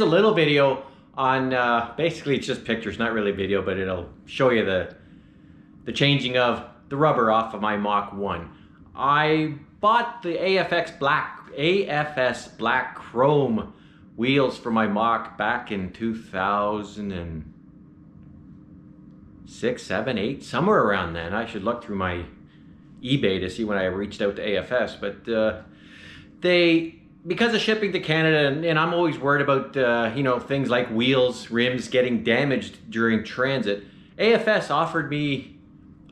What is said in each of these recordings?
a little video on, basically it's just pictures, not really video, but it'll show you the changing of the rubber off of my Mach 1. I bought the AFS Black Chrome wheels for my Mach back in 2006, 7, 8, somewhere around then. I should look through my eBay to see when I reached out to AFS, but because of shipping to Canada, and I'm always worried about you know, things like wheels, rims getting damaged during transit. AFS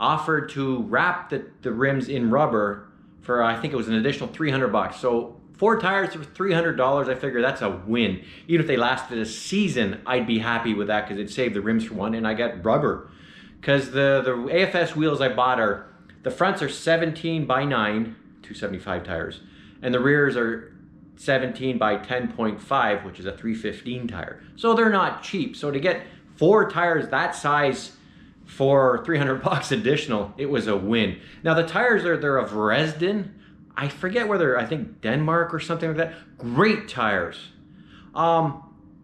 offered to wrap the rims in rubber for, I think it was an additional $300. So 4 tires for $300, I figure that's a win. Even if they lasted a season, I'd be happy with that because it'd save the rims for one, and I got rubber. Because the AFS wheels I bought the fronts are 17 by 9, 275 tires, and the rears are 17 by 10.5, which is a 315 tire. So they're not cheap. So to get 4 tires that size for $300 additional, it was a win. Now the tires they're of Dresden. I forget whether, I think Denmark or something like that. Great tires. I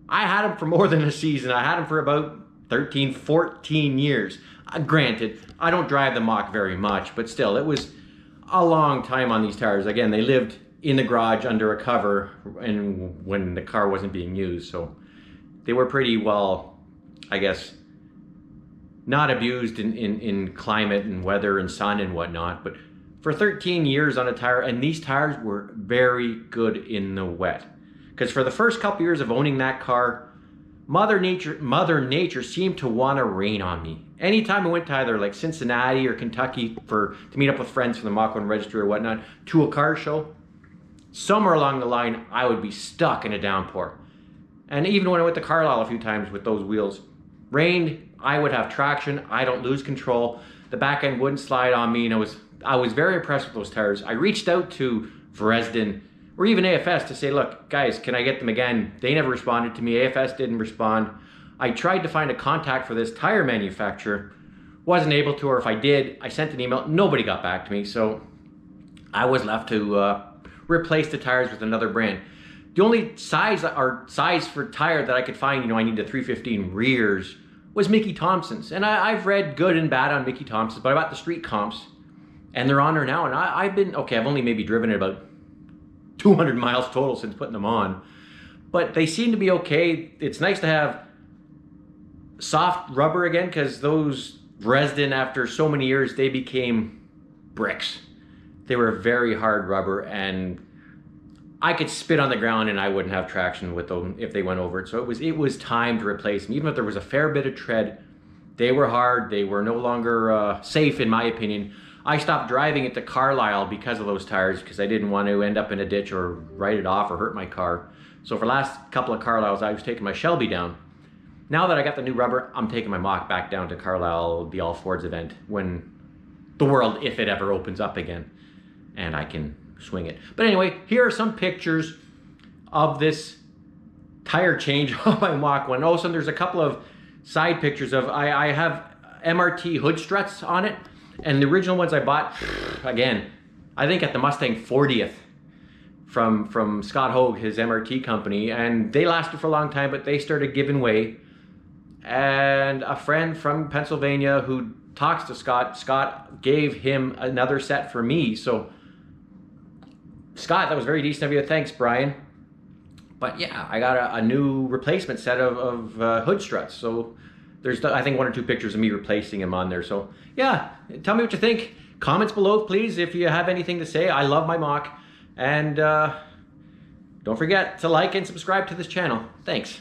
had them for more than a season. I had them for about 13, 14 years. Granted, I don't drive the Mach very much, but still, it was a long time on these tires. Again, they lived in the garage under a cover and when the car wasn't being used, so they were pretty well, I guess, not abused in climate and weather and sun and whatnot. But for 13 years on a tire, and these tires were very good in the wet, because for the first couple years of owning that car, Mother Nature seemed to want to rain on me. Anytime I went to either like Cincinnati or Kentucky to meet up with friends from the Mach 1 registry or whatnot, to a car show, somewhere along the line, I would be stuck in a downpour. And even when I went to Carlisle a few times with those wheels, rained, I would have traction, I don't lose control, the back end wouldn't slide on me, and I was very impressed with those tires. I reached out to Dresden or even AFS to say, look, guys, can I get them again? They never responded to me. AFS didn't respond. I tried to find a contact for this tire manufacturer, wasn't able to, or if I did, I sent an email, nobody got back to me, so I was left to replace the tires with another brand. The only size for tire that I could find, you know, I need the 315 rears, was Mickey Thompson's. And I've read good and bad on Mickey Thompson's, but I bought the street comps, and they're on there now, and I've only maybe driven it about 200 miles total since putting them on, but they seem to be okay. It's nice to have soft rubber again, because those Dresden, after so many years, they became bricks. They were very hard rubber, and I could spit on the ground and I wouldn't have traction with them if they went over it. So it was time to replace them. Even if there was a fair bit of tread, they were hard. They were no longer safe, in my opinion. I stopped driving it to Carlisle because of those tires, because I didn't want to end up in a ditch or write it off or hurt my car. So for the last couple of Carlisles, I was taking my Shelby down. Now that I got the new rubber, I'm taking my Mach back down to Carlisle, the All Fords event, when the world, if it ever opens up again, and I can swing it. But anyway, here are some pictures of this tire change on my Mach 1. Also, there's a couple of side pictures of, I have MRT hood struts on it. And the original ones I bought, again, I think at the Mustang 40th from Scott Hogue, his MRT company, and they lasted for a long time, but they started giving way. And a friend from Pennsylvania who talks to Scott gave him another set for me. So Scott, that was very decent of you. Thanks, Brian. But yeah, I got a new replacement set of hood struts. So there's, I think, 1 or 2 pictures of me replacing them on there. So yeah, tell me what you think. Comments below, please, if you have anything to say. I love my Mach. And don't forget to like and subscribe to this channel. Thanks.